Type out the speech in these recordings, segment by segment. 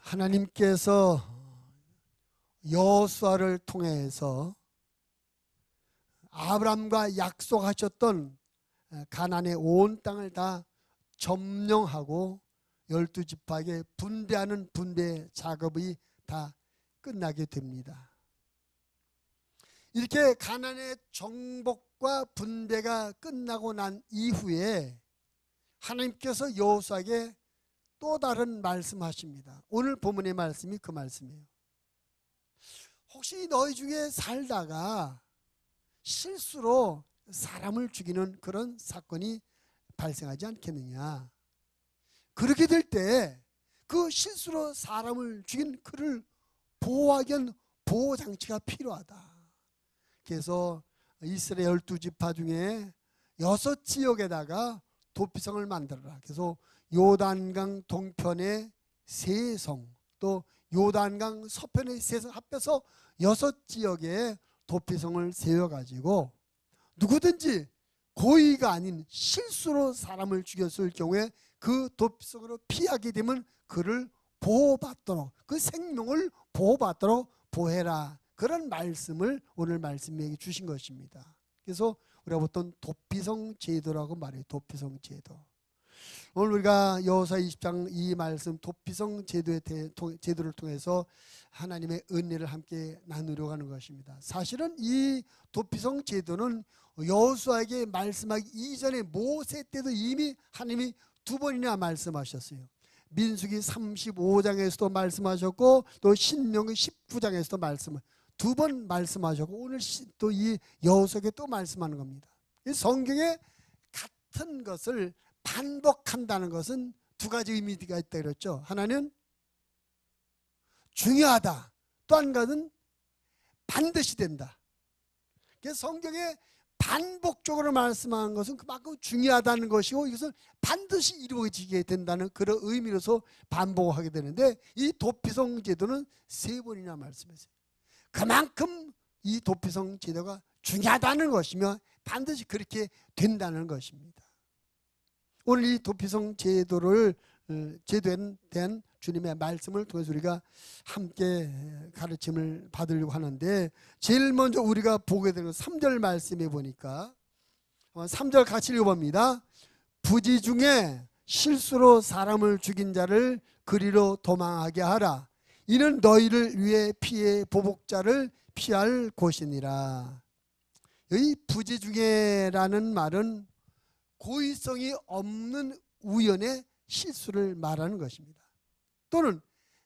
하나님께서 여호수아를 통해서 아브라함과 약속하셨던 가나안의 온 땅을 다 점령하고 12지파에게 분배하는 분배 작업이 다 끝나게 됩니다. 이렇게 가나안의 정복과 분배가 끝나고 난 이후에 하나님께서 여호수아에게 또 다른 말씀하십니다. 오늘 본문의 말씀이 그 말씀이에요. 혹시 너희 중에 살다가 실수로 사람을 죽이는 그런 사건이 발생하지 않겠느냐? 그렇게 될 때 그 실수로 사람을 죽인 그를 보호하기 위한 보호장치가 필요하다. 그래서 이스라엘 12지파 중에 6지역에다가 도피성을 만들어라. 그래서 요단강 동편의 3성, 또 요단강 서편의 3성 합해서 6지역에 도피성을 세워가지고 누구든지 고의가 아닌 실수로 사람을 죽였을 경우에 그 도피성으로 피하게 되면 그를 보호받도록, 그 생명을 보호받도록 보호해라. 그런 말씀을 오늘 말씀에 주신 것입니다. 그래서 우리가 보통 도피성 제도라고 말해요. 도피성 제도. 오늘 우리가 여호수아 20장 이 말씀 도피성 제도를 통해서 하나님의 은혜를 함께 나누려고 하는 것입니다. 사실은 이 도피성 제도는 여호수아에게 말씀하기 이전에 모세 때도 이미 하나님이 2번이나 말씀하셨어요. 민수기 35장에서도 말씀하셨고 또 신명기 19장에서도 말씀을 2번 말씀하셨고 오늘 또 이 여호수아에게 또 말씀하는 겁니다. 성경에 같은 것을 반복한다는 것은 2가지 의미가 있다 그랬죠. 하나는 중요하다. 또 한 가지는 반드시 된다. 그래서 성경에 반복적으로 말씀하는 것은 그만큼 중요하다는 것이고 이것은 반드시 이루어지게 된다는 그런 의미로서 반복하게 되는데 이 도피성 제도는 3번이나 말씀했어요. 그만큼 이 도피성 제도가 중요하다는 것이며 반드시 그렇게 된다는 것입니다. 오늘 이 도피성 제도에 대한 주님의 말씀을 통해서 우리가 함께 가르침을 받으려고 하는데 제일 먼저 우리가 보게 되는 3절 말씀에 보니까 3절 같이 읽어봅니다. 부지 중에 실수로 사람을 죽인 자를 그리로 도망하게 하라. 이는 너희를 위해 피해 보복자를 피할 곳이니라. 이 부지 중에라는 말은 고의성이 없는 우연의 실수를 말하는 것입니다. 또는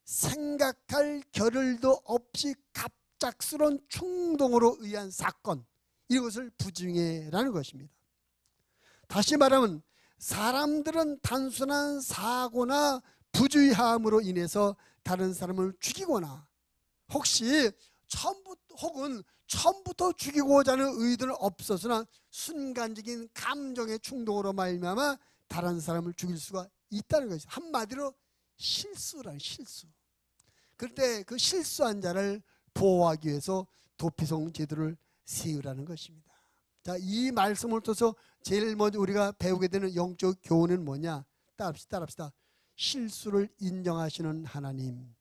생각할 겨를도 없이 갑작스러운 충동으로 의한 사건, 이것을 부지중해라는 것입니다. 다시 말하면 사람들은 단순한 사고나 부주의함으로 인해서 다른 사람을 죽이거나 혹시 처음부터 죽이고자 하는 의도는 없었으나 순간적인 감정의 충동으로 말미암아 다른 사람을 죽일 수가 있다는 것이죠. 한마디로 실수란 실수. 그때 그 실수한 자를 보호하기 위해서 도피성 제도를 세우라는 것입니다. 자, 이 말씀을 통해서 제일 먼저 우리가 배우게 되는 영적 교훈은 뭐냐? 따라합시다. 실수를 인정하시는 하나님.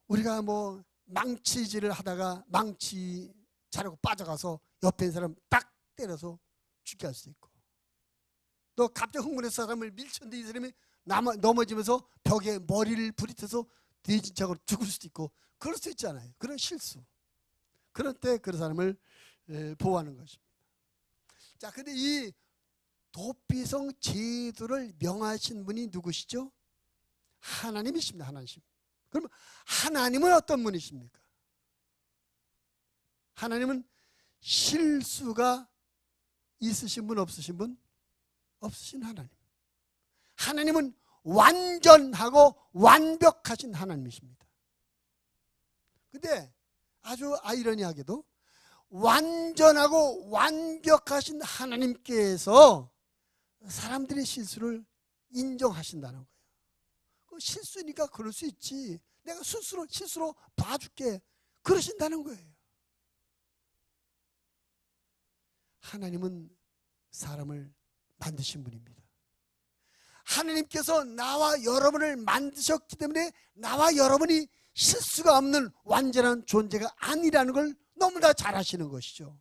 우리가 뭐 망치질을 하다가 망치 자르고 빠져가서 옆에 있는 사람 딱 때려서 죽게 할 수도 있고, 또 갑자기 흥분해서 사람을 밀쳤는데 이 사람이 넘어지면서 벽에 머리를 부딪혀서 뒤진 척으로 죽을 수도 있고 그럴 수 있잖아요. 그런 실수. 그럴 때 그런 사람을 보호하는 것입니다. 자, 근데 이 도피성 제도를 명하신 분이 누구시죠? 하나님이십니다. 하나님. 그럼 하나님은 어떤 분이십니까? 하나님은 실수가 있으신 분 없으신 분? 없으신 하나님. 하나님은 완전하고 완벽하신 하나님이십니다. 근데 아주 아이러니하게도 완전하고 완벽하신 하나님께서 사람들의 실수를 인정하신다는 거예요. 실수니까 그럴 수 있지. 내가 실수로 봐줄게. 그러신다는 거예요. 하나님은 사람을 만드신 분입니다. 하나님께서 나와 여러분을 만드셨기 때문에 나와 여러분이 실수가 없는 완전한 존재가 아니라는 걸 너무나 잘 아시는 것이죠.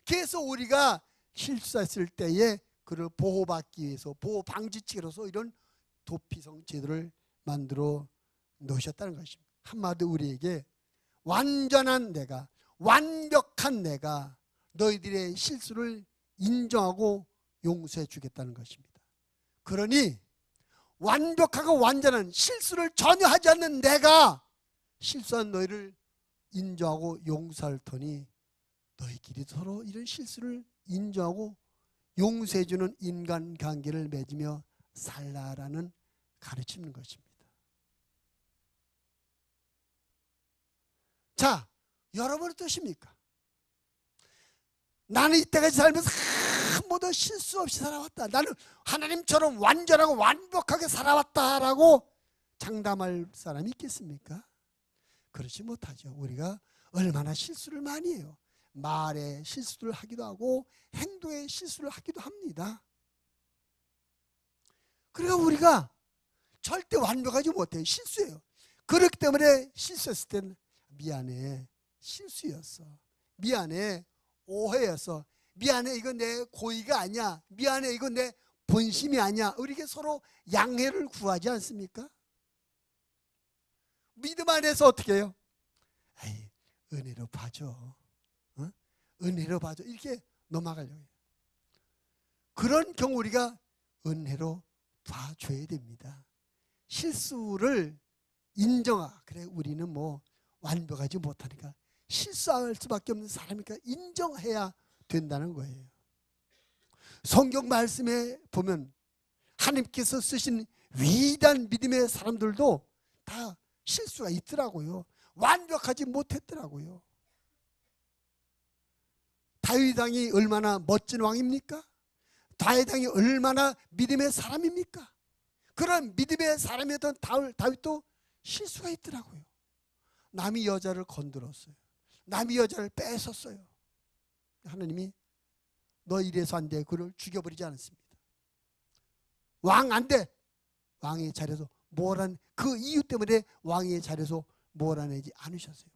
그래서 우리가 실수했을 때에 그를 보호받기 위해서 보호 방지책으로서 이런 도피성 제도를 만들어 놓으셨다는 것입니다. 한마디로 우리에게 완전한 내가, 완벽한 내가 너희들의 실수를 인정하고 용서해 주겠다는 것입니다. 그러니 완벽하고 완전한 실수를 전혀 하지 않는 내가 실수한 너희를 인정하고 용서할 터니 너희끼리 서로 이런 실수를 인정하고 용서해 주는 인간관계를 맺으며 살라라는 가르치는 것입니다. 자, 여러분은 어떠십니까? 나는 이때까지 살면서 한 번도 실수 없이 살아왔다. 나는 하나님처럼 완전하고 완벽하게 살아왔다라고 장담할 사람이 있겠습니까? 그렇지 못하죠. 우리가 얼마나 실수를 많이 해요. 말에 실수를 하기도 하고 행동에 실수를 하기도 합니다. 그러니까 우리가 절대 완벽하지 못해요. 실수예요. 그렇기 때문에 실수했을 때는 미안해, 실수였어. 미안해, 오해였어. 미안해, 이건 내 고의가 아니야. 미안해, 이건 내 본심이 아니야. 우리에게 서로 양해를 구하지 않습니까? 믿음 안에서 어떻게 해요? 에이, 은혜로 봐줘. 은혜로 봐줘. 이렇게 넘어가려고 해요. 그런 경우 우리가 은혜로 봐줘야 됩니다. 실수를 인정하. 그래, 우리는 뭐 완벽하지 못하니까 실수할 수밖에 없는 사람이니까 인정해야 된다는 거예요. 성경 말씀에 보면 하나님께서 쓰신 위대한 믿음의 사람들도 다 실수가 있더라고요. 완벽하지 못했더라고요. 다윗 왕이 얼마나 멋진 왕입니까? 다윗 왕이 얼마나 믿음의 사람입니까? 그런 믿음의 사람이었던 다윗도 실수가 있더라고요. 남의 여자를 건드렸어요. 남의 여자를 뺏었어요. 하나님이 너 이래서 안 돼. 그를 죽여버리지 않았습니다. 왕 안 돼. 왕의 자리에서 그 이유 때문에 왕의 자리에서 몰아내지 않으셨어요.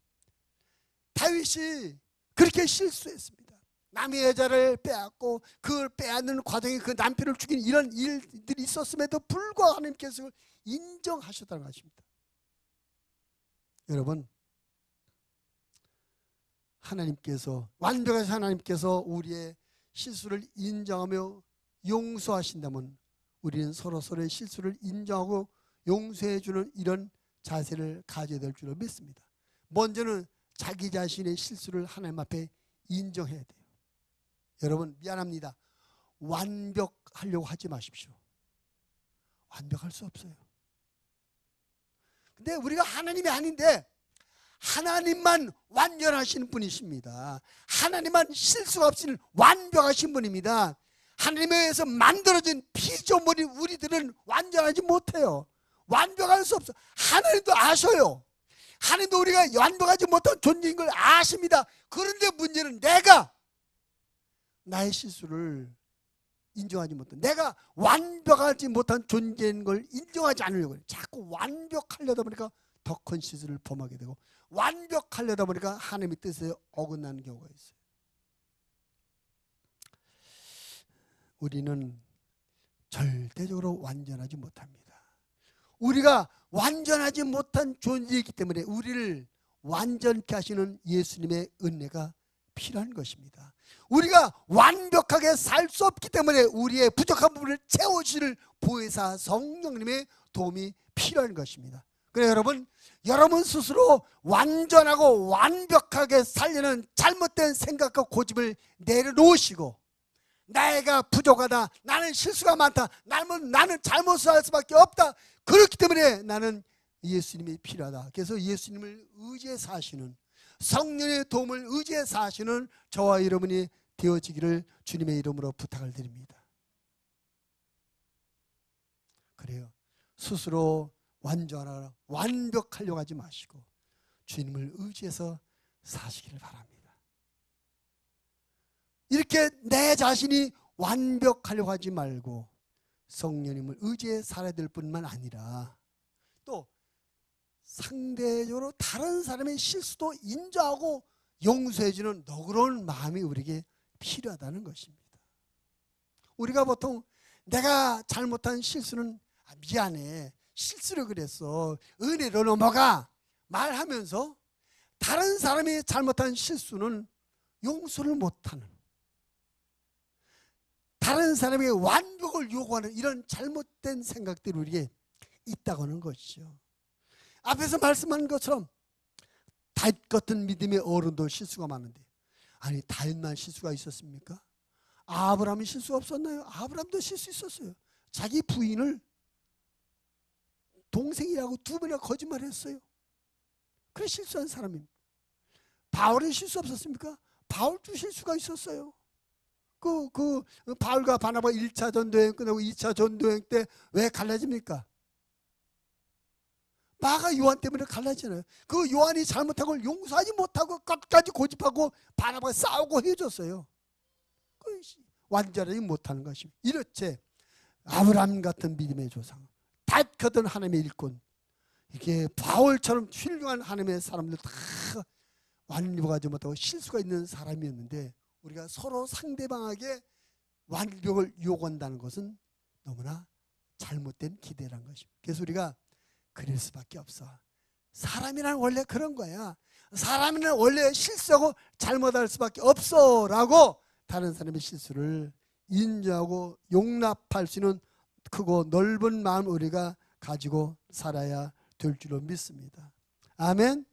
다윗이 그렇게 실수했습니다. 남의 여자를 빼앗고 그걸 빼앗는 과정에 그 남편을 죽인 이런 일들이 있었음에도 불구하고 하나님께서 인정하셨다는 것입니다. 여러분, 완벽하신 하나님께서 우리의 실수를 인정하며 용서하신다면 우리는 서로서로의 실수를 인정하고 용서해 주는 이런 자세를 가져야 될 줄로 믿습니다. 먼저는 자기 자신의 실수를 하나님 앞에 인정해야 돼요. 여러분, 미안합니다. 완벽하려고 하지 마십시오. 완벽할 수 없어요. 근데 우리가 하나님이 아닌데 하나님만 완전하신 분이십니다. 하나님만 실수가 없이는 완벽하신 분입니다. 하나님에 의해서 만들어진 피조물이 우리들은 완전하지 못해요. 완벽할 수 없어. 하나님도 아셔요. 하나님도 우리가 완벽하지 못한 존재인 걸 아십니다. 그런데 문제는 내가 나의 실수를 인정하지 못한, 내가 완벽하지 못한 존재인 걸 인정하지 않으려고 해요. 자꾸 완벽하려다 보니까 더 큰 실수를 범하게 되고 완벽하려다 보니까 하나님의 뜻에 어긋나는 경우가 있어요. 우리는 절대적으로 완전하지 못합니다. 우리가 완전하지 못한 존재이기 때문에 우리를 완전케 하시는 예수님의 은혜가 필요한 것입니다. 우리가 완벽하게 살 수 없기 때문에 우리의 부족한 부분을 채워주실 보혜사 성령님의 도움이 필요한 것입니다. 그래서 여러분 스스로 완전하고 완벽하게 살려는 잘못된 생각과 고집을 내려놓으시고, 내가 부족하다, 나는 실수가 많다, 나는 잘못을 할 수밖에 없다, 그렇기 때문에 나는 예수님이 필요하다. 그래서 예수님을 의지해 사시는, 성령의 도움을 의지해 사시는 저와 여러분이 되어지기를 주님의 이름으로 부탁을 드립니다. 그래요. 스스로 완벽하려고 하지 마시고 주님을 의지해서 사시기를 바랍니다. 이렇게 내 자신이 완벽하려고 하지 말고 성령님을 의지해 살아야 될 뿐만 아니라 또 상대적으로 다른 사람의 실수도 인정하고 용서해주는 너그러운 마음이 우리에게 필요하다는 것입니다. 우리가 보통 내가 잘못한 실수는 미안해, 실수를 그랬어, 은혜로 넘어가 말하면서 다른 사람이 잘못한 실수는 용서를 못하는, 다른 사람에게 완벽을 요구하는 이런 잘못된 생각들이 우리에게 있다고 하는 것이죠. 앞에서 말씀한 것처럼 다윗 같은 믿음의 어른도 실수가 많은데, 아니 다윗만 실수가 있었습니까? 아브라함이 실수가 없었나요? 아브라함도 실수 있었어요. 자기 부인을 동생이라고 두 번이나 거짓말했어요. 그래 실수한 사람입니다. 바울의 실수 없었습니까? 바울도 실수가 있었어요. 바울과 바나바 1차 전도여행 끝나고 2차 전도여행 때 왜 갈라집니까? 마가 요한 때문에 갈라지잖아요. 그 요한이 잘못한 걸 용서하지 못하고 끝까지 고집하고 바나바가 싸우고 해줬어요. 완전하지 못하는 것입니다. 이렇게 아브라함 같은 믿음의 조상, 다윗 같은 하나님의 일꾼, 이게 바울처럼 훌륭한 하나님의 사람들 다 완벽하지 못하고 실수가 있는 사람이었는데, 우리가 서로 상대방에게 완벽을 요구한다는 것은 너무나 잘못된 기대라는 것입니다. 그래서 우리가 그럴 수밖에 없어. 사람이란 원래 그런 거야. 사람이란 원래 실수하고 잘못할 수밖에 없어 라고 다른 사람의 실수를 인정하고 용납할 수 있는 크고 넓은 마음을 우리가 가지고 살아야 될 줄로 믿습니다. 아멘.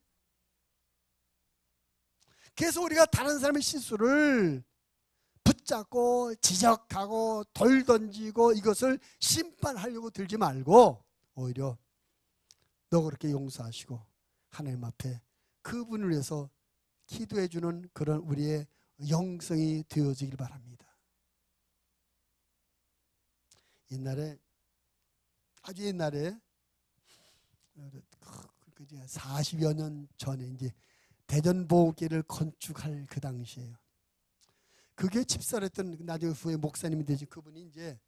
그래서 우리가 다른 사람의 실수를 붙잡고 지적하고 돌 던지고 이것을 심판하려고 들지 말고 오히려 너 그렇게 용서하시고 하나님 앞에 그분을 위해서 기도해 주는 그런 우리의 영성이 되어지길 바랍니다. 옛날에, 아주 옛날에 40여 년 전에 이제 대전보호길을 건축할 그 당시에요. 그게 집사했던 나중에 후에 목사님이 되신 그분이 이제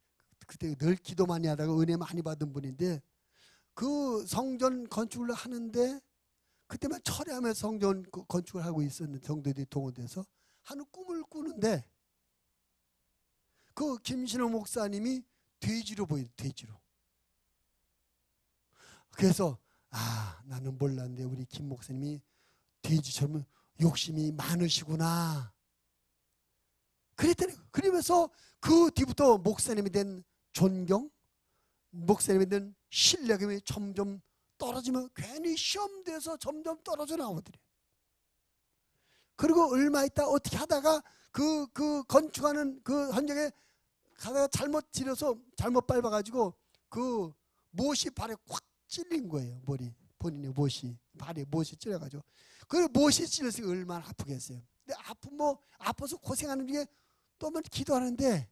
그때 늘 기도 많이 하다가 은혜 많이 받은 분인데, 그 성전 건축을 하는데 그때만 철회하면서 성전 건축을 하고 있었는데, 성도들이 동원돼서 하는 꿈을 꾸는데 그 김신호 목사님이 돼지로 보여요. 돼지로. 그래서 나는 몰랐는데 우리 김 목사님이 돼지처럼 욕심이 많으시구나 그랬더니, 그러면서 그 뒤부터 목사님에 대한 존경, 목사님에 대한 신뢰감이 점점 떨어지면 괜히 시험돼서 점점 떨어져 나오더래. 그리고 얼마 있다 어떻게 하다가 그 건축하는 그 현장에 가다가 잘못 지려서 잘못 밟아가지고 그 못이 발에 꽉 찔린 거예요. 머리, 본인의 못이 발에 못이 찔려가지고, 그 못이 찔렸으니 얼마나 아프겠어요. 근데 아파서 고생하는 중에 또 한번 기도하는데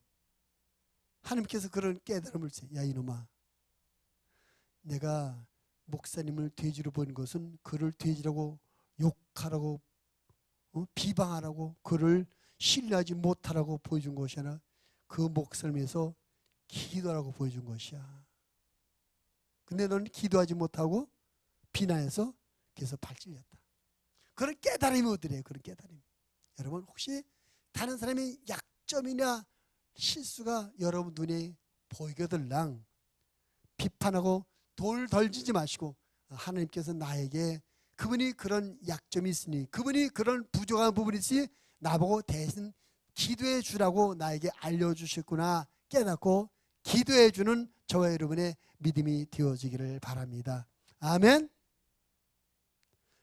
하나님께서 그런 깨달음을 주세요. 야 이놈아, 내가 목사님을 돼지로 본 것은 그를 돼지라고 욕하라고 비방하라고 그를 신뢰하지 못하라고 보여준 것이 아니라 그 목사님에서 기도하라고 보여준 것이야. 근데 너는 기도하지 못하고 비난해서 계속 발질렸다. 그런 깨달음이 어디래요? 그런 깨달음. 여러분 혹시 다른 사람의 약점이나 실수가 여러분 눈에 보이거들랑 비판하고 돌 던지지 마시고, 하나님께서 나에게 그분이 그런 약점이 있으니, 그분이 그런 부족한 부분이 있으니 나보고 대신 기도해 주라고 나에게 알려주셨구나 깨닫고 기도해 주는 저와 여러분의 믿음이 되어지기를 바랍니다. 아멘.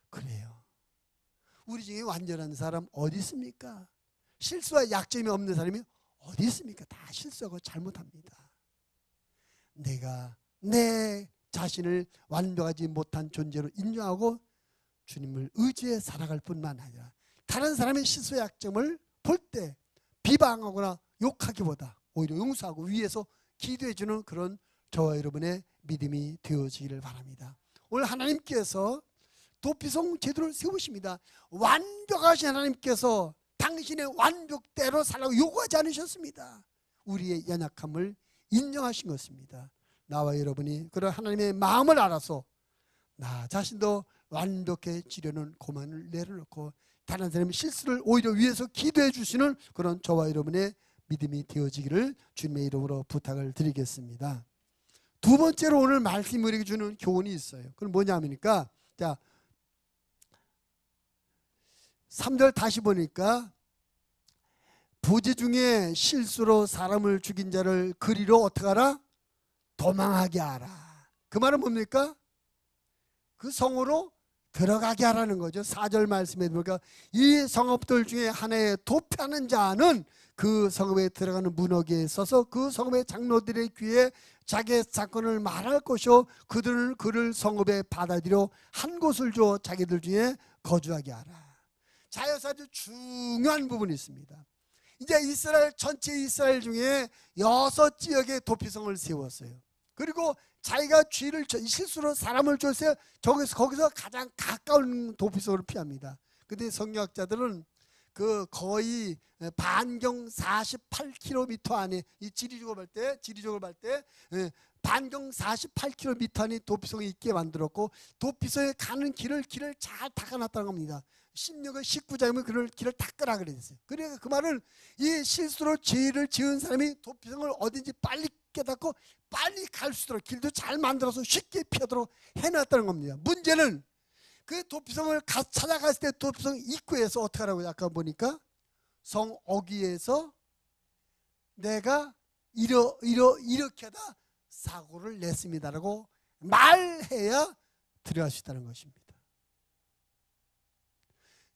그래요. 우리 중에 완전한 사람 어디 있습니까? 실수와 약점이 없는 사람이 어디 있습니까? 다 실수하고 잘못합니다. 내가 내 자신을 완벽하지 못한 존재로 인정하고 주님을 의지해 살아갈 뿐만 아니라 다른 사람의 실수 약점을 볼 때 비방하거나 욕하기보다 오히려 용서하고 위에서 기도해 주는 그런 저와 여러분의 믿음이 되어지기를 바랍니다. 오늘 하나님께서 도피성 제도를 세우십니다. 완벽하신 하나님께서 당신의 완벽대로 살라고 요구하지 않으셨습니다. 우리의 연약함을 인정하신 것입니다. 나와 여러분이 그런 하나님의 마음을 알아서 나 자신도 완벽해지려는 고만을 내려놓고 다른 사람의 실수를 오히려 위해서 기도해 주시는 그런 저와 여러분의 믿음이 되어지기를 주님의 이름으로 부탁을 드리겠습니다. 두 번째로 오늘 말씀이 우리에게 주는 교훈이 있어요. 그건 뭐냐면니까 자 3절 다시 보니까 부지 중에 실수로 사람을 죽인 자를 그리로 어떻게 하라? 도망하게 하라. 그 말은 뭡니까? 그 성으로 들어가게 하라는 거죠. 4절 말씀에 보니까 이 성읍들 중에 하나에 도피하는 자는 그 성읍에 들어가는 문어기에 서서 그 성읍의 장로들의 귀에 자기의 사건을 말할 것이요 그들을 그를 성읍에 받아들여 한 곳을 줘 자기들 중에 거주하게 하라. 자, 여기서 아주 중요한 부분이 있습니다. 이제 이스라엘 전체 이스라엘 중에 6지역에 도피성을 세웠어요. 그리고 자기가 죄를 실수로 사람을 줬어요. 거기서 가장 가까운 도피성으로 피합니다. 근데 성경학자들은 그 거의 반경 48km 안에 이 지리적으로 볼 때 반경 48km 안에 도피성이 있게 만들었고 도피성에 가는 길을 잘 닦아놨다는 겁니다. 16의 19장이면 그 길을 닦으라 그랬어요. 그러니까 그 말은 이 실수로 죄를 지은 사람이 도피성을 어딘지 빨리 깨닫고 빨리 갈 수 있도록 길도 잘 만들어서 쉽게 피하도록 해놨다는 겁니다. 문제는 그 도피성을 찾아갔을 때 도피성 입구에서 어떻게 하라고 아까 보니까 성 어귀에서 내가 이렇게 하다 사고를 냈습니다라고 말해야 들어갈 수 있다는 것입니다.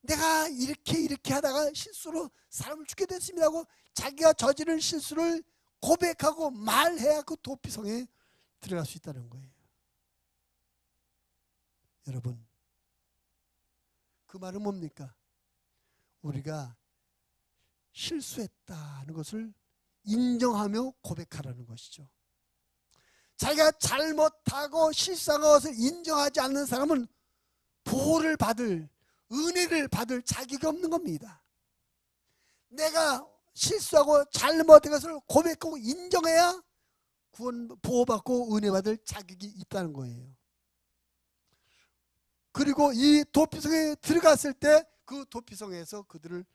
내가 이렇게 하다가 실수로 사람을 죽게 됐습니다 하고 자기가 저지른 실수를 고백하고 말해야 그 도피성에 들어갈 수 있다는 거예요. 여러분, 그 말은 뭡니까? 우리가 실수했다는 것을 인정하며 고백하라는 것이죠. 자기가 잘못하고 실수한 것을 인정하지 않는 사람은 보호를 받을, 은혜를 받을 자격이 없는 겁니다. 내가 실수하고 잘못한 것을 고백하고 인정해야 구원, 보호받고 은혜 받을 자격이 있다는 거예요. 그리고 이 도피성에 들어갔을 때 그 도피성에서 그들을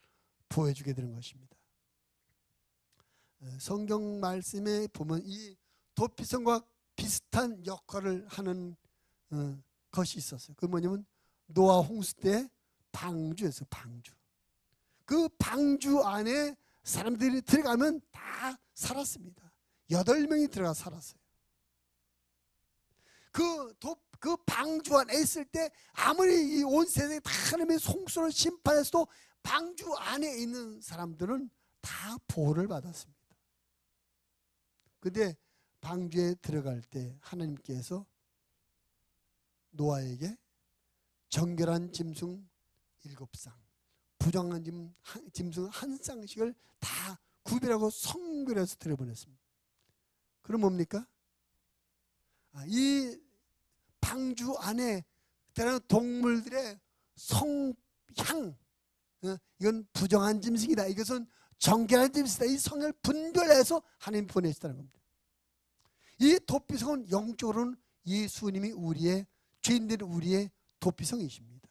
보호해주게 되는 것입니다. 성경 말씀에 보면 이 도피성과 비슷한 역할을 하는 것이 있었어요. 그게 뭐냐면 노아 홍수 때 방주에서 방주. 그 방주 안에 사람들이 들어가면 다 살았습니다. 8명이 들어가 살았어요. 그 방주 안에 있을 때 아무리 이 온 세상에 다 하나님의 송수를 심판했어도 방주 안에 있는 사람들은 다 보호를 받았습니다. 근데 방주에 들어갈 때 하나님께서 노아에게 정결한 짐승 7쌍, 부정한 짐승 1쌍씩을 다 구별하고 성별해서 들여보냈습니다. 그럼 뭡니까? 이 방주 안에 들어가는 동물들의 성향, 이건 부정한 짐승이다, 이것은 정결한 짐승이다, 이 성을 분별해서 하나님이 보내셨다는 겁니다. 이 도피성은 영적으로는 예수님이 우리의 죄인된 우리의 도피성이십니다.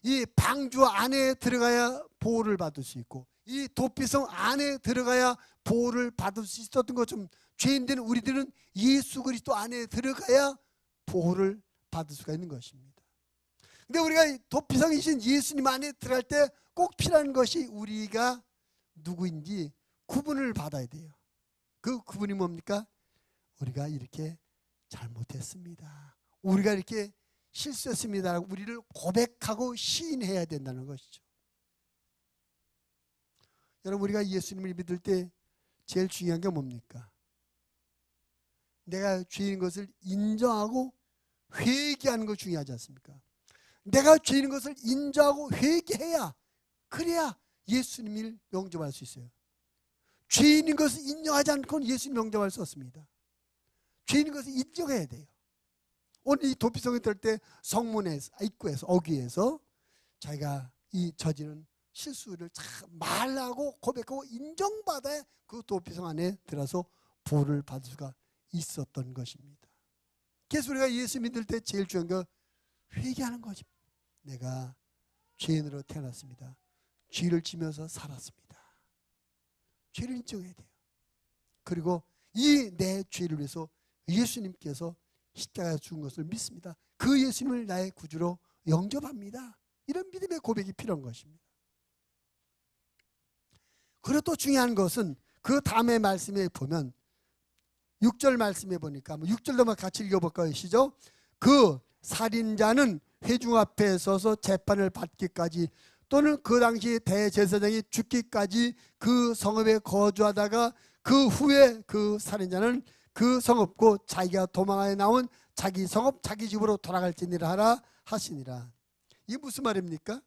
이 방주 안에 들어가야 보호를 받을 수 있고 이 도피성 안에 들어가야 보호를 받을 수 있었던 것처럼 죄인된 우리들은 예수 그리스도 안에 들어가야 보호를 받을 수가 있는 것입니다. 근데 우리가 도피성이신 예수님 안에 들어갈 때 꼭 필요한 것이 우리가 누구인지 구분을 받아야 돼요. 그 구분이 뭡니까? 우리가 이렇게 잘못했습니다, 우리가 이렇게 실수했습니다, 우리를 고백하고 시인해야 된다는 것이죠. 여러분, 우리가 예수님을 믿을 때 제일 중요한 게 뭡니까? 내가 죄인 것을 인정하고 회개하는 것 중요하지 않습니까? 내가 죄인 것을 인정하고 회개해야, 그래야 예수님을 영접할 수 있어요. 죄인인 것을 인정하지 않고는 예수님 영접할 수 없습니다. 죄인인 것을 인정해야 돼요. 오늘 이 도피성에 들 때 성문에서, 입구에서, 어귀에서 자기가 이 저지른 실수를 참 말하고 고백하고 인정받아야 그 도피성 안에 들어서 보호를 받을 수가 있었던 것입니다. 그래서 우리가 예수 믿을 때 제일 중요한 거 회개하는 거죠. 내가 죄인으로 태어났습니다. 죄를 지면서 살았습니다. 죄를 인정해야 돼요. 그리고 이 내 죄를 위해서 예수님께서 십자가에 죽은 것을 믿습니다. 그 예수님을 나의 구주로 영접합니다. 이런 믿음의 고백이 필요한 것입니다. 그리고 또 중요한 것은 그 다음의 말씀에 보면 6절 말씀에 보니까 6절도 같이 읽어볼까요? 시죠? 그 살인자는 회중 앞에 서서 재판을 받기까지 또는 그 당시 대제사장이 죽기까지 그 성읍에 거주하다가 그 후에 그 살인자는 그 성읍고 자기가 도망하여 나온 자기 성읍 자기 집으로 돌아갈지니라 하라 하시니라. 이게 무슨 말입니까?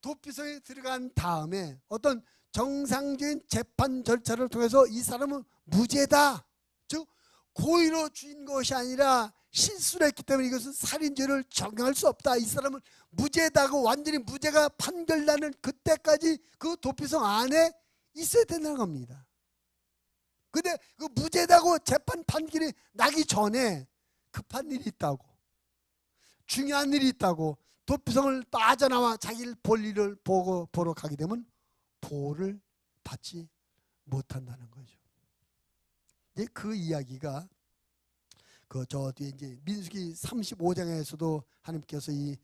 도피성에 들어간 다음에 어떤 정상적인 재판 절차를 통해서 이 사람은 무죄다, 즉 고의로 죽인 것이 아니라 실수를 했기 때문에 이것은 살인죄를 적용할 수 없다, 이 사람은 무죄다고 완전히 무죄가 판결나는 그때까지 그 도피성 안에 있어야 된다는 겁니다. 근데 그 무죄다고 재판 판결이 나기 전에 급한 일이 있다고, 중요한 일이 있다고 도피성을 빠져나와 자기를 볼 일을 보러 가게 되면 보호를 받지 못한다는 거죠. 그 이야기가 저 뒤에 이제 민수기 35장에서도 하나님께서 이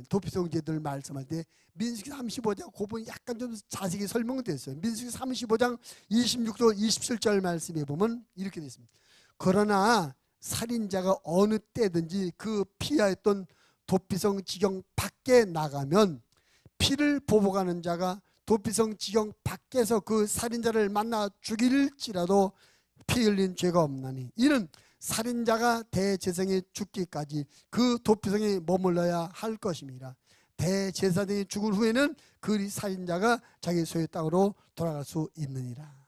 도피성죄들 말씀할 때 민수기 35장 그 부분 약간 좀 자세히 설명되어 있어요. 민수기 35장 26절 27절 말씀에 보면 이렇게 되어 있습니다. 그러나 살인자가 어느 때든지 그 피하였던 도피성 지경 밖에 나가면 피를 보복하는 자가 도피성 지경 밖에서 그 살인자를 만나 죽일지라도 피 흘린 죄가 없나니 이는 살인자가 대제사장이 죽기까지 그 도피성에 머물러야 할 것입니다. 대제사장이 죽은 후에는 그 살인자가 자기 소유의 땅으로 돌아갈 수 있느니라.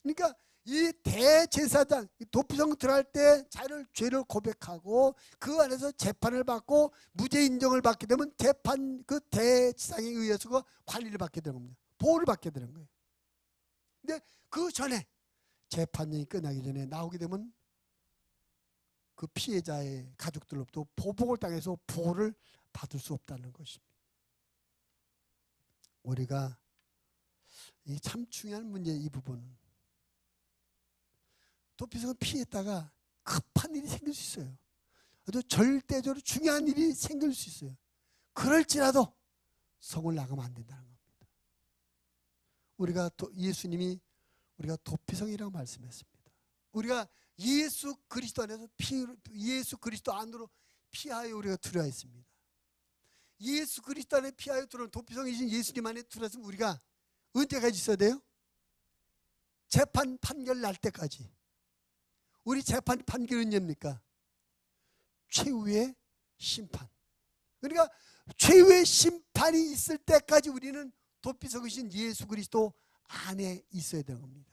그러니까 이 대제사장 도피성 들어갈 때 자기를 죄를 고백하고 그 안에서 재판을 받고 무죄 인정을 받게 되면 재판 그 대제사장에 의해서 그 관리를 받게 되는 겁니다. 보호를 받게 되는 거예요. 근데 그 전에 재판이 끝나기 전에 나오게 되면 그 피해자의 가족들로부터 보복을 당해서 보호를 받을 수 없다는 것입니다. 우리가 이 참 중요한 문제, 이 부분은 도피성을 피했다가 급한 일이 생길 수 있어요. 아주 절대적으로 중요한 일이 생길 수 있어요. 그럴지라도 성을 나가면 안 된다는 겁니다. 우리가 예수님이 우리가 도피성이라고 말씀했습니다. 우리가 예수 그리스도 안에서 예수 그리스도 안으로 피하여 우리가 들어와 있습니다. 예수 그리스도 안에 피하여 들어온 도피성이신 예수님 안에 들어왔으면 우리가 언제까지 있어야 돼요? 재판 판결 날 때까지. 우리 재판 판결은 언제입니까? 최후의 심판. 그러니까 최후의 심판이 있을 때까지 우리는 도피성이신 예수 그리스도 안에 있어야 되는 겁니다.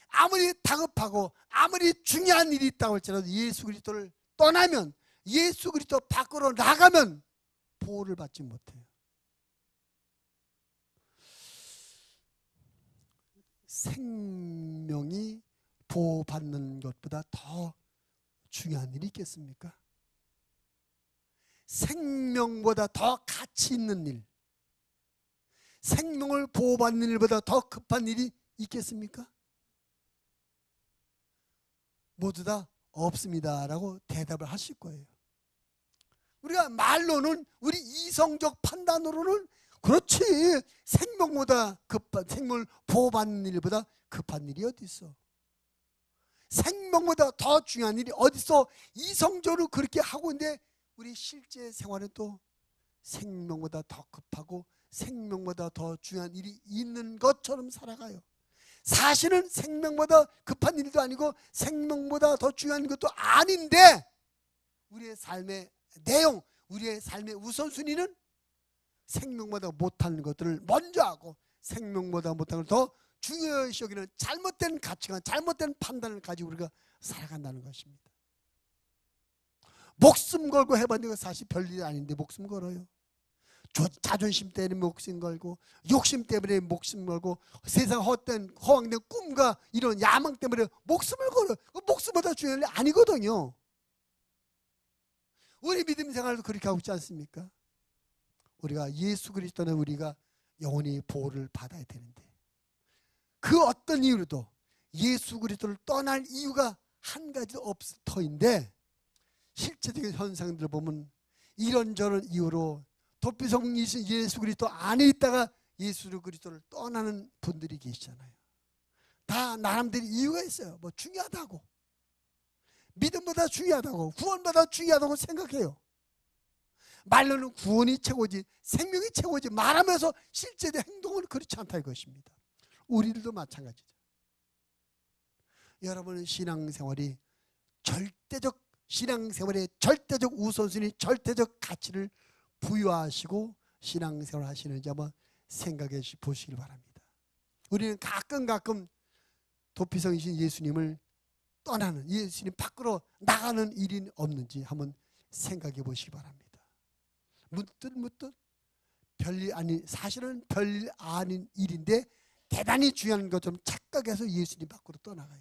아무리 다급하고 아무리 중요한 일이 있다고 할지라도 예수 그리스도를 떠나면, 예수 그리스도 밖으로 나가면 보호를 받지 못해요. 생명이 보호받는 것보다 더 중요한 일이 있겠습니까? 생명보다 더 가치 있는 일, 생명을 보호받는 일보다 더 급한 일이 있겠습니까? 모두 다 없습니다라고 대답을 하실 거예요. 우리가 말로는, 우리 이성적 판단으로는 그렇지, 생명보다 급한, 생명을 보호받는 일보다 급한 일이 어디 있어? 생명보다 더 중요한 일이 어디 있어? 이성적으로 그렇게 하고 있는데 우리 실제 생활은 또 생명보다 더 급하고 생명보다 더 중요한 일이 있는 것처럼 살아가요. 사실은 생명보다 급한 일도 아니고 생명보다 더 중요한 것도 아닌데 우리의 삶의 내용, 우리의 삶의 우선순위는 생명보다 못하는 것들을 먼저 하고 생명보다 못하는 것을 더 중요시 여기는 잘못된 가치관, 잘못된 판단을 가지고 우리가 살아간다는 것입니다. 목숨 걸고 해봤는데 사실 별일이 아닌데 목숨 걸어요. 자존심 때문에 목숨 걸고 욕심 때문에 목숨 걸고 세상 헛된 허황된 꿈과 이런 야망 때문에 목숨을 걸어. 목숨보다 중요한 게 아니거든요. 우리 믿음 생활도 그렇게 하고 있지 않습니까? 우리가 예수 그리스도는 우리가 영원히 보호를 받아야 되는데 그 어떤 이유로도 예수 그리스도를 떠날 이유가 한 가지 없을 터인데 실제적인 현상들을 보면 이런저런 이유로 도피성이신 예수 그리스도 안에 있다가 예수 그리스도를 떠나는 분들이 계시잖아요. 다 나름대로 이유가 있어요. 뭐 중요하다고, 믿음보다 중요하다고, 구원보다 중요하다고 생각해요. 말로는 구원이 최고지, 생명이 최고지 말하면서 실제의 행동은 그렇지 않다 이것입니다. 우리들도 마찬가지죠. 여러분은 신앙생활이 신앙생활의 절대적 우선순위, 절대적 가치를 부여하시고 신앙생활을 하시는지 한번 생각해 보시길 바랍니다. 우리는 가끔 도피성이신 예수님을 떠나는, 예수님 밖으로 나가는 일이 없는지 한번 생각해 보시기 바랍니다. 문득 별일 아닌, 사실은 별일 아닌 일인데 대단히 중요한 것처럼 착각해서 예수님 밖으로 떠나가요.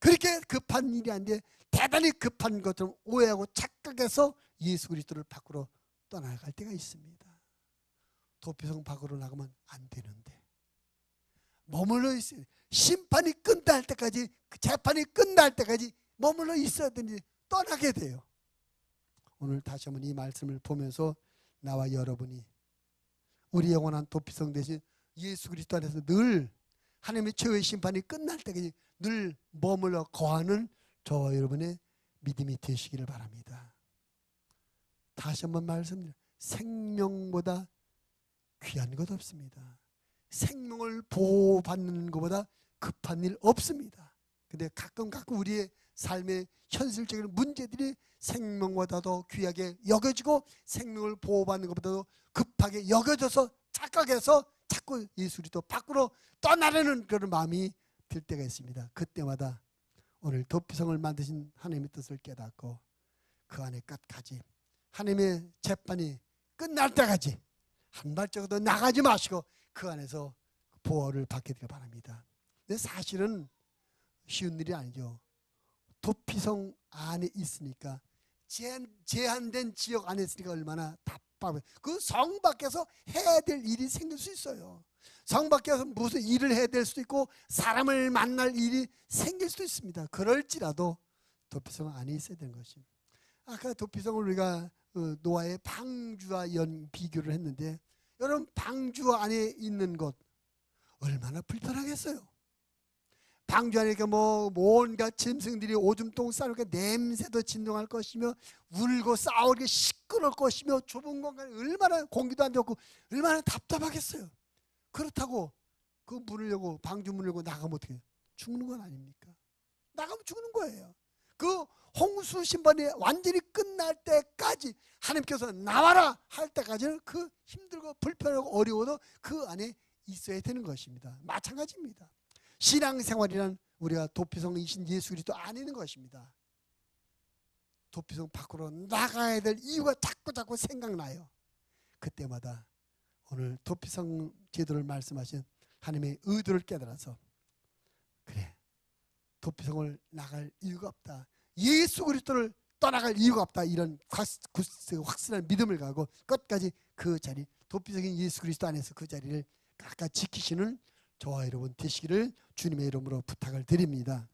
그렇게 급한 일이 아닌데 대단히 급한 것처럼 오해하고 착각해서 예수 그리스도를 밖으로 떠나갈 때가 있습니다. 도피성 밖으로 나가면 안 되는데 머물러 있어요. 심판이 끝날 때까지, 재판이 끝날 때까지 머물러 있어야 되는데 떠나게 돼요. 오늘 다시 한번 이 말씀을 보면서 나와 여러분이 우리 영원한 도피성 대신 예수 그리스도 안에서 늘 하나님의 최후의 심판이 끝날 때까지 늘 머물러 거하는 저와 여러분의 믿음이 되시기를 바랍니다. 다시 한번 말씀드려요. 생명보다 귀한 것 없습니다. 생명을 보호받는 것보다 급한 일 없습니다. 근데 가끔 우리의 삶의 현실적인 문제들이 생명보다 더 귀하게 여겨지고 생명을 보호받는 것보다도 급하게 여겨져서 착각해서 자꾸 예수 그리스도 밖으로 떠나려는 그런 마음이 들 때가 있습니다. 그때마다 오늘 도피성을 만드신 하나님의 뜻을 깨닫고 그 안에 끝까지 하나님의 재판이 끝날 때까지 한 발짝도 나가지 마시고 그 안에서 보호를 받게 되길 바랍니다. 근데 사실은 쉬운 일이 아니죠. 도피성 안에 있으니까 제한된 지역 안에 있으니까 얼마나 답답해요. 그 성 밖에서 해야 될 일이 생길 수 있어요. 성 밖에서 무슨 일을 해야 될 수도 있고 사람을 만날 일이 생길 수도 있습니다. 그럴지라도 도피성 안에 있어야 되는 것입니다. 아까 도피성을 우리가 노아의 방주와 비교를 했는데 여러분 방주 안에 있는 것 얼마나 불편하겠어요. 방주 안에 뭐 온갖 짐승들이 오줌통 싸니까 냄새도 진동할 것이며 울고 싸우고 시끄러울 것이며 좁은 공간에 얼마나 공기도 안 좋고 얼마나 답답하겠어요. 그렇다고 그 문을 열고 방주 문을 열고 나가면 어떻게 해요? 죽는 건 아닙니까? 나가면 죽는 거예요. 그 홍수 심판이 완전히 끝날 때까지 하나님께서 나와라 할 때까지는 그 힘들고 불편하고 어려워도 그 안에 있어야 되는 것입니다. 마찬가지입니다. 신앙생활이란 우리가 도피성이신 예수 그리스도 안에 있는 것입니다. 도피성 밖으로 나가야 될 이유가 자꾸 생각나요. 그때마다 오늘 도피성 제도를 말씀하신 하나님의 의도를 깨달아서 그래 도피성을 나갈 이유가 없다. 예수 그리스도를 떠나갈 이유가 없다. 이런 확실한 믿음을 가고 끝까지 그 자리 도피성인 예수 그리스도 안에서 그 자리를 각각 지키시는 저와 여러분 되시기를 주님의 이름으로 부탁을 드립니다.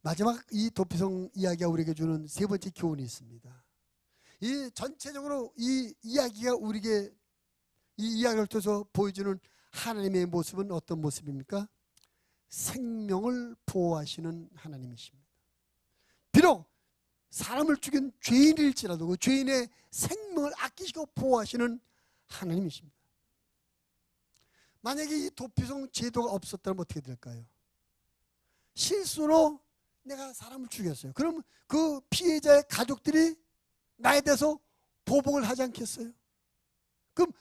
마지막 이 도피성 이야기가 우리에게 주는 세 번째 교훈이 있습니다. 이 전체적으로 이 이야기가 우리에게 이 이야기를 통해서 보여주는 하나님의 모습은 어떤 모습입니까? 생명을 보호하시는 하나님이십니다. 비록 사람을 죽인 죄인일지라도 그 죄인의 생명을 아끼시고 보호하시는 하나님이십니다. 만약에 이 도피성 제도가 없었다면 어떻게 될까요? 실수로 내가 사람을 죽였어요. 그럼 그 피해자의 가족들이 나에 대해서 보복을 하지 않겠어요? 그럼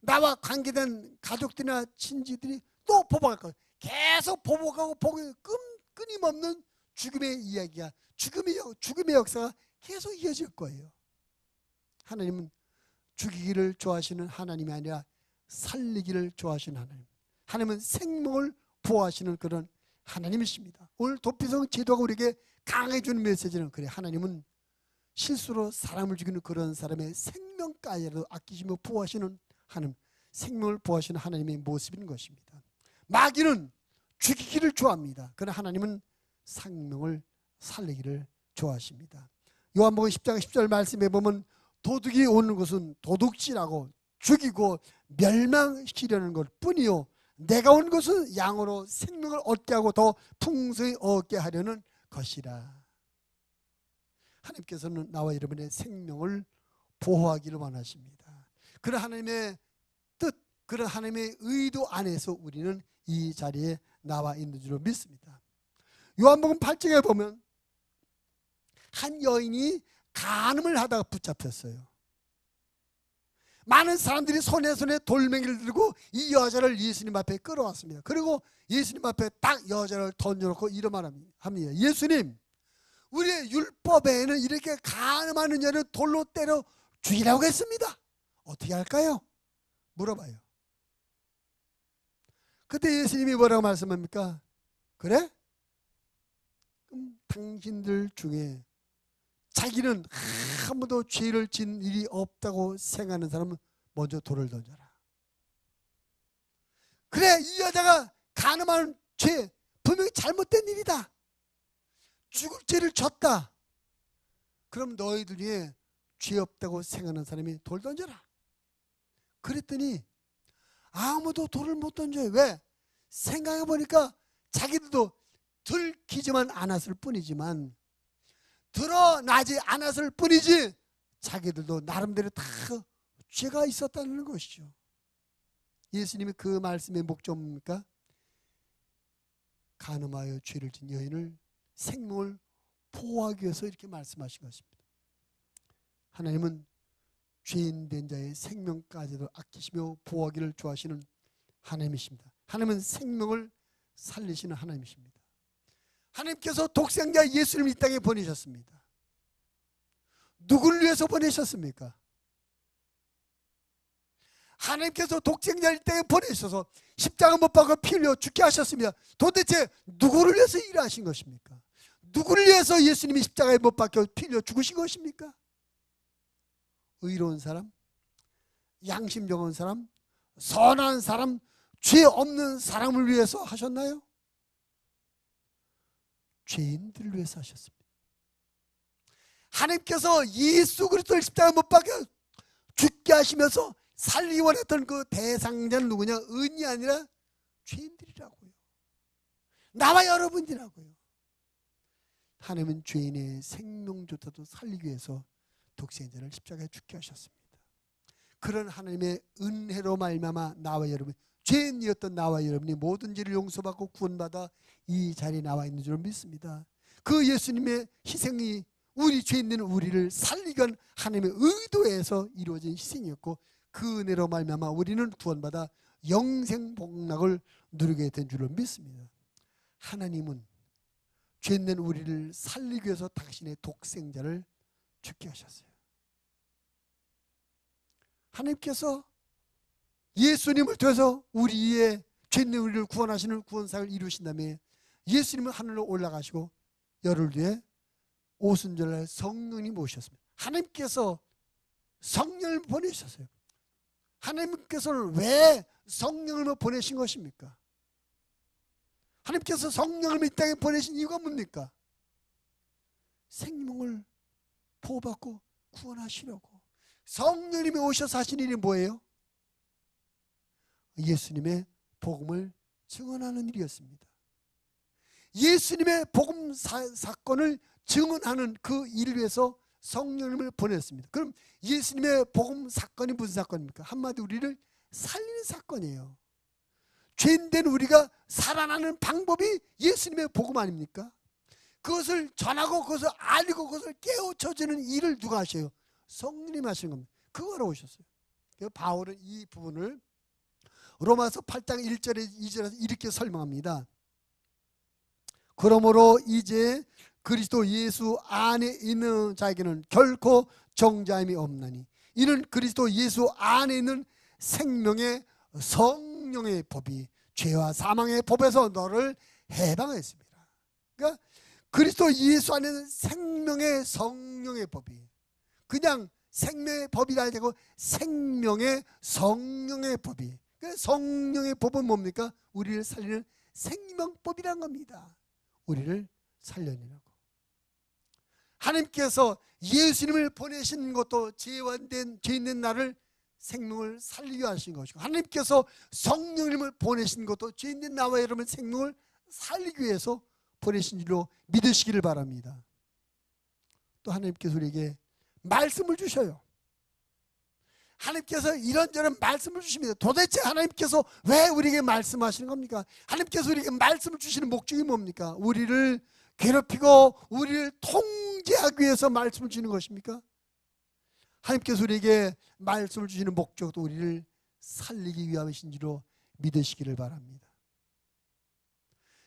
나와 관계된 가족들이나 친지들이 또 보복할 거예요. 계속 보복하고 끊임없는 죽음의 이야기가 죽음의 역사가 계속 이어질 거예요. 하나님은 죽이기를 좋아하시는 하나님이 아니라 살리기를 좋아하시는 하나님. 하나님은 생명을 보호하시는 그런 하나님이십니다. 오늘 도피성 제도가 우리에게 강해 주는 메시지는 그래, 하나님은 실수로 사람을 죽이는 그런 사람의 생명까지라도 아끼시며 보호하시는 하나님, 생명을 보호하시는 하나님의 모습인 것입니다. 마귀는 죽이기를 좋아합니다. 그러나 하나님은 생명을 살리기를 좋아하십니다. 요한복음 10장 10절 말씀에 보면 도둑이 오는 것은 도둑질하고 죽이고 멸망시키려는 것 뿐이요, 내가 온 것은 양으로 생명을 얻게 하고 더 풍성히 얻게 하려는 것이라. 하나님께서는 나와 여러분의 생명을 보호하기를 원하십니다. 그런 하나님의 뜻, 그런 하나님의 의도 안에서 우리는 이 자리에 나와 있는 줄 믿습니다. 요한복음 8장에 보면 한 여인이 간음을 하다가 붙잡혔어요. 많은 사람들이 손에 돌멩이를 들고 이 여자를 예수님 앞에 끌어왔습니다. 그리고 예수님 앞에 딱 여자를 던져놓고 이런 말 합니다. 예수님, 우리의 율법에는 이렇게 간음하는 자를 돌로 때려 죽이라고 했습니다. 어떻게 할까요? 물어봐요. 그때 예수님이 뭐라고 말씀합니까? 그래? 그럼 당신들 중에 자기는 한 번도 죄를 진 일이 없다고 생각하는 사람은 먼저 돌을 던져라. 그래, 이 여자가 간음하는 죄 분명히 잘못된 일이다, 죽을 죄를 졌다. 그럼 너희들 중에 죄 없다고 생각하는 사람이 돌 던져라. 그랬더니 아무도 돌을 못 던져요. 왜? 생각해보니까 자기들도 들키지만 않았을 뿐이지만, 드러나지 않았을 뿐이지 자기들도 나름대로 다 죄가 있었다는 것이죠. 예수님이 그 말씀의 목적은 뭡니까? 간음하여 죄를 진 여인을 생명을 보호하기 위해서 이렇게 말씀하신 것입니다. 하나님은 죄인 된 자의 생명까지도 아끼시며 보호하기를 좋아하시는 하나님이십니다. 하나님은 생명을 살리시는 하나님이십니다. 하나님께서 독생자 예수님을 이 땅에 보내셨습니다. 누구를 위해서 보내셨습니까? 하나님께서 독생자를 이 땅에 보내셔서 십자가 못 박아 피 흘려 죽게 하셨습니다. 도대체 누구를 위해서 일하신 것입니까? 누구를 위해서 예수님이 십자가에 못 박혀 피 흘려 죽으신 것입니까? 의로운 사람, 양심 정한 사람, 선한 사람, 죄 없는 사람을 위해서 하셨나요? 죄인들을 위해서 하셨습니다. 하나님께서 예수 그리스도를 십자가에 못 박혀 죽게 하시면서 살리기 원했던 그 대상자는 누구냐? 은이 아니라 죄인들이라고요. 나와 여러분이라고요. 하나님은 죄인의 생명조차도 살리기 위해서 독생자를 십자가에 죽게 하셨습니다. 그런 하나님의 은혜로 말미암아 나와 여러분, 죄인이었던 나와 여러분이 모든 죄를 용서받고 구원받아 이 자리에 나와 있는 줄 믿습니다. 그 예수님의 희생이 우리 죄인된 우리를 살리기 위한 하나님의 의도에서 이루어진 희생이었고, 그 은혜로 말미암아 우리는 구원받아 영생 복락을 누리게 된 줄로 믿습니다. 하나님은 죄인된 우리를 살리기 위해서 당신의 독생자를 죽게 하셨어요. 하나님께서 예수님을 통해서 우리의 죄인된 우리를 구원하시는 구원사를 이루신 다음에 예수님은 하늘로 올라가시고 열흘 뒤에 오순절날 성령님 모셨습니다. 하나님께서 성령을 보내셨어요. 하나님께서는 왜 성령을 보내신 것입니까? 하나님께서 성령을 이 땅에 보내신 이유가 뭡니까? 생명을 보호받고 구원하시려고. 성령님이 오셔서 하신 일이 뭐예요? 예수님의 복음을 증언하는 일이었습니다. 예수님의 복음 사건을 증언하는 그 일을 위해서 성령님을 보냈습니다. 그럼 예수님의 복음 사건이 무슨 사건입니까? 한마디 우리를 살리는 사건이에요. 죄인된 우리가 살아나는 방법이 예수님의 복음 아닙니까? 그것을 전하고 그것을 알리고 그것을 깨우쳐주는 일을 누가 하셔요? 성령님 하시는 겁니다. 그거로 오셨어요. 바울은 이 부분을 로마서 8장 1절에 2절에서 이렇게 설명합니다. 그러므로 이제 그리스도 예수 안에 있는 자에게는 결코 정죄함이 없나니 이는 그리스도 예수 안에 있는 생명의 성령의 법이 죄와 사망의 법에서 너를 해방했습니다. 그러니까 그리스도 예수 안에 있는 생명의 성령의 법이 그냥 생명의 법이 아니고 생명의 성령의 법이, 그 성령의 법은 뭡니까? 우리를 살리는 생명법이란 겁니다. 우리를 살려내라고. 하나님께서 예수님을 보내신 것도 죄 있는 나를 생명을 살리게 하신 것이고, 하나님께서 성령님을 보내신 것도 죄 있는 나와 여러분 생명을 살리기 위해서 보내신 줄로 믿으시기를 바랍니다. 또 하나님께서 우리에게 말씀을 주셔요. 하나님께서 이런저런 말씀을 주십니다. 도대체 하나님께서 왜 우리에게 말씀하시는 겁니까? 하나님께서 우리에게 말씀을 주시는 목적이 뭡니까? 우리를 괴롭히고 우리를 통제하기 위해서 말씀을 주시는 것입니까? 하나님께서 우리에게 말씀을 주시는 목적도 우리를 살리기 위함이신지로 믿으시기를 바랍니다.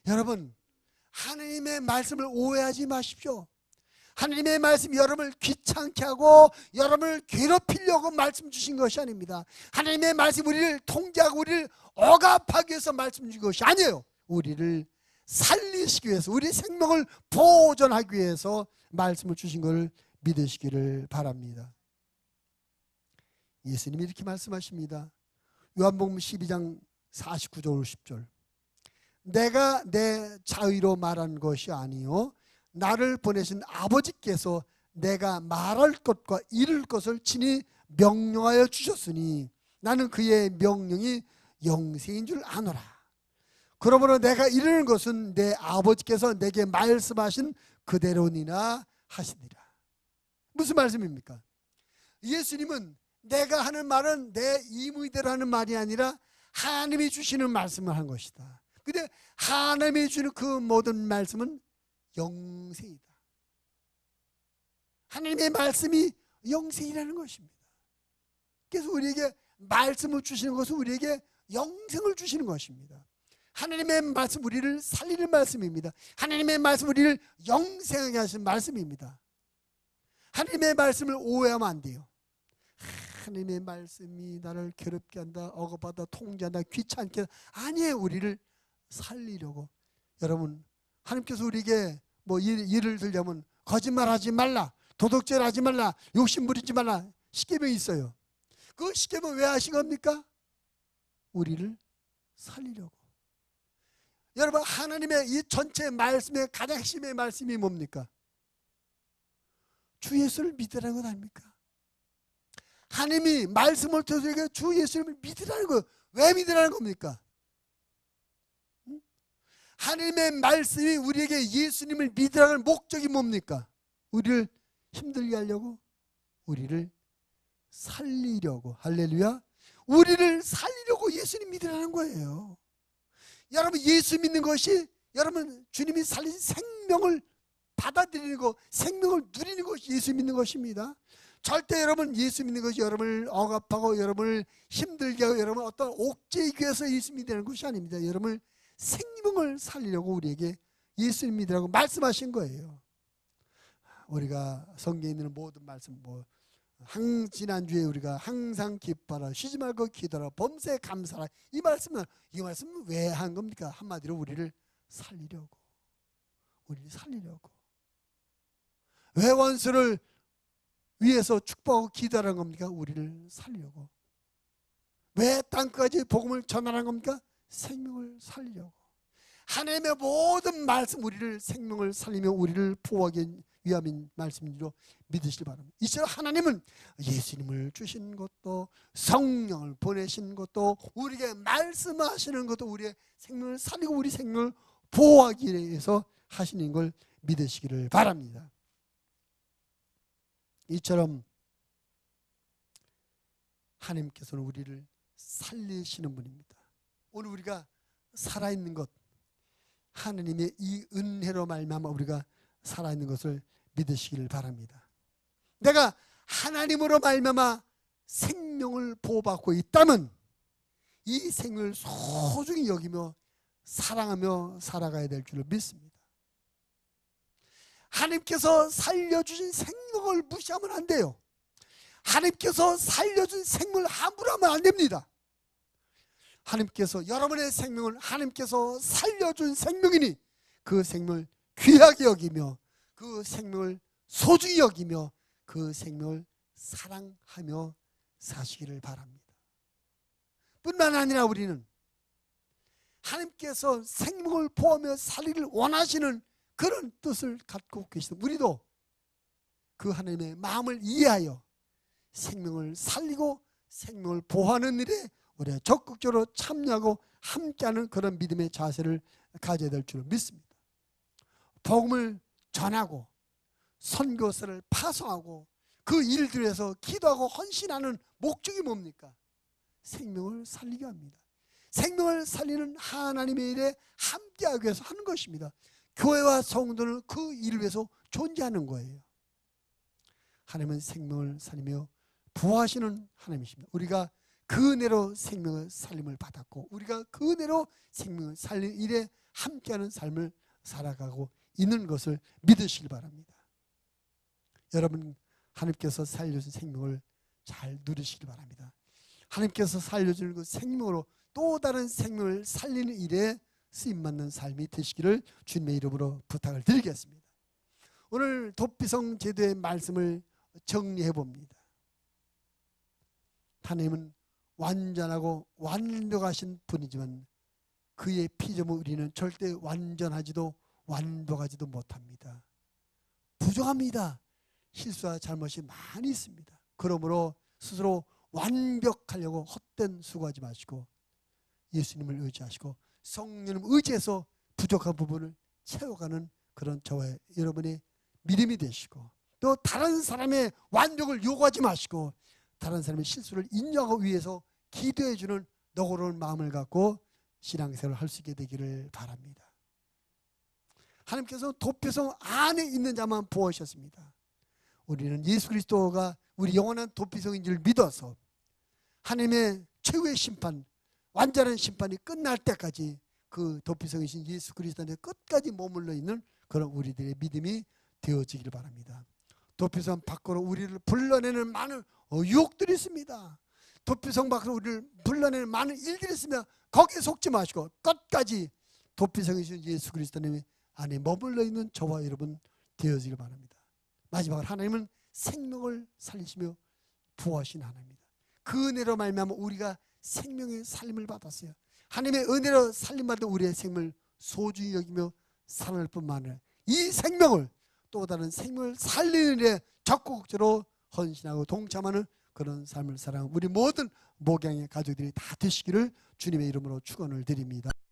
여러분, 하나님의 말씀을 오해하지 마십시오. 하나님의 말씀이 여러분을 귀찮게 하고 여러분을 괴롭히려고 말씀 주신 것이 아닙니다. 하나님의 말씀이 우리를 통제하고 우리를 억압하기 위해서 말씀 주신 것이 아니에요. 우리를 살리시기 위해서, 우리 생명을 보존하기 위해서 말씀을 주신 것을 믿으시기를 바랍니다. 예수님이 이렇게 말씀하십니다. 요한복음 12장 49절 50절. 내가 내 자의로 말한 것이 아니요 나를 보내신 아버지께서 내가 말할 것과 이룰 것을 친히 명령하여 주셨으니 나는 그의 명령이 영생인 줄 아노라. 그러므로 내가 이르는 것은 내 아버지께서 내게 말씀하신 그대로니라 하시니라. 무슨 말씀입니까? 예수님은 내가 하는 말은 내 임의대로 하는 말이 아니라 하나님이 주시는 말씀을 한 것이다. 근데 하나님이 주는 그 모든 말씀은 영생이다. 하나님의 말씀이 영생이라는 것입니다. 그래서 우리에게 말씀을 주시는 것은 우리에게 영생을 주시는 것입니다. 하나님의 말씀 우리를 살리는 말씀입니다. 하나님의 말씀 우리를 영생하게 하시는 말씀입니다. 하나님의 말씀을 오해하면 안 돼요. 하나님의 말씀이 나를 괴롭게 한다, 억압한다, 통제한다, 귀찮게 한다. 아니에요. 우리를 살리려고. 여러분, 하나님께서 우리에게 뭐 예를 들자면 거짓말하지 말라, 도덕질하지 말라, 욕심 부리지 말라 십계명이 있어요. 그 십계명 왜 하신 겁니까? 우리를 살리려고. 여러분, 하나님의 이 전체 말씀의 가장 핵심의 말씀이 뭡니까? 주 예수를 믿으라는 것 아닙니까? 하나님이 말씀을 통해서 우리에게 주 예수님을 믿으라는 거예요. 왜 믿으라는 겁니까? 하나님의 말씀이 우리에게 예수님을 믿으라는 목적이 뭡니까? 우리를 힘들게 하려고, 우리를 살리려고. 할렐루야. 우리를 살리려고 예수님 믿으라는 거예요. 여러분, 예수 믿는 것이 여러분 주님이 살린 생명을 받아들이는 것, 생명을 누리는 것이 예수 믿는 것입니다. 절대 여러분 예수 믿는 것이 여러분을 억압하고 여러분을 힘들게 하고 여러분 어떤 옥죄이기 위해서 예수 믿는 것이 아닙니다. 여러분을 생명을 살리려고 우리에게 예수님 믿으라고 말씀하신 거예요. 우리가 성경에 있는 모든 말씀, 지난주에 우리가 항상 기뻐하라, 쉬지 말고 기도하라, 범사에 감사하라, 이 말씀은 왜 한 겁니까? 한마디로 우리를 살리려고. 우리를 살리려고. 왜 원수를 위해서 축복하고 기도하는 겁니까? 우리를 살리려고. 왜 땅까지 복음을 전하는 겁니까? 생명을 살리려고. 하나님의 모든 말씀, 우리를 생명을 살리며 우리를 보호하기 위함인 말씀인 줄로 믿으시기 바랍니다. 이처럼 하나님은 예수님을 주신 것도, 성령을 보내신 것도, 우리에게 말씀하시는 것도 우리의 생명을 살리고 우리 생명을 보호하기 위해서 하시는 걸 믿으시기를 바랍니다. 이처럼 하나님께서는 우리를 살리시는 분입니다. 오늘 우리가 살아있는 것, 하나님의 이 은혜로 말미암아 우리가 살아있는 것을 믿으시기를 바랍니다. 내가 하나님으로 말미암아 생명을 보호받고 있다면 이 생명을 소중히 여기며 사랑하며 살아가야 될 줄을 믿습니다. 하나님께서 살려주신 생명을 무시하면 안 돼요. 하나님께서 살려준 생명을 함부로 하면 안 됩니다. 하나님께서 여러분의 생명을 하나님께서 살려준 생명이니 그 생명을 귀하게 여기며 그 생명을 소중히 여기며 그 생명을 사랑하며 사시기를 바랍니다. 뿐만 아니라 우리는 하나님께서 생명을 보호하며 살리기를 원하시는 그런 뜻을 갖고 계시다. 우리도 그 하나님의 마음을 이해하여 생명을 살리고 생명을 보호하는 일에 우리가 적극적으로 참여하고 함께하는 그런 믿음의 자세를 가져야 될 줄 믿습니다. 복음을 전하고 선교사를 파송하고 그 일들에서 기도하고 헌신하는 목적이 뭡니까? 생명을 살리게 합니다. 생명을 살리는 하나님의 일에 함께하기 위해서 하는 것입니다. 교회와 성도는 그 일을 위해서 존재하는 거예요. 하나님은 생명을 살리며 부활하시는 하나님이십니다. 우리가 그 은혜로 생명을 살림을 받았고 우리가 그 은혜로 생명을 살리는 일에 함께하는 삶을 살아가고 있는 것을 믿으시길 바랍니다. 여러분 하나님께서 살려준 생명을 잘 누리시길 바랍니다. 하나님께서 살려주는 그 생명으로 또 다른 생명을 살리는 일에 쓰임받는 삶이 되시기를 주님의 이름으로 부탁을 드리겠습니다. 오늘 도피성 제도의 말씀을 정리해 봅니다. 하나님은 완전하고 완벽하신 분이지만 그의 피조물 우리는 절대 완전하지도 완벽하지도 못합니다. 부족합니다. 실수와 잘못이 많이 있습니다. 그러므로 스스로 완벽하려고 헛된 수고하지 마시고 예수님을 의지하시고 성령님 의지해서 부족한 부분을 채워가는 그런 저와 여러분의 믿음이 되시고 또 다른 사람의 완벽을 요구하지 마시고 다른 사람의 실수를 인정하기 위해서 기도해 주는 너그러운 마음을 갖고 신앙생활을 할 수 있게 되기를 바랍니다. 하나님께서 도피성 안에 있는 자만 보호하셨습니다. 우리는 예수 그리스도가 우리 영원한 도피성인 줄 믿어서 하나님의 최후의 심판, 완전한 심판이 끝날 때까지 그 도피성이신 예수 그리스도 안에 끝까지 머물러 있는 그런 우리들의 믿음이 되어지기를 바랍니다. 도피성 밖으로 우리를 불러내는 많은 유혹들이 있습니다. 도피성 밖으로 우리를 불러내는 많은 일들이 있으며 거기에 속지 마시고 끝까지 도피성이신 예수 그리스도님 안에 머물러 있는 저와 여러분 되어지길 바랍니다. 마지막으로 하나님은 생명을 살리시며 부하신 하나님입니다. 그 은혜로 말미암아 우리가 생명의 살림을 받았어요. 하나님의 은혜로 살림받은 우리의 생명을 소중히 여기며 살아날 뿐만 아니라 이 생명을 또 다른 생명을 살리는 일에 적극적으로 헌신하고 동참하는 그런 삶을 살아가는 우리 모든 목양의 가족들이 다 되시기를 주님의 이름으로 축원을 드립니다.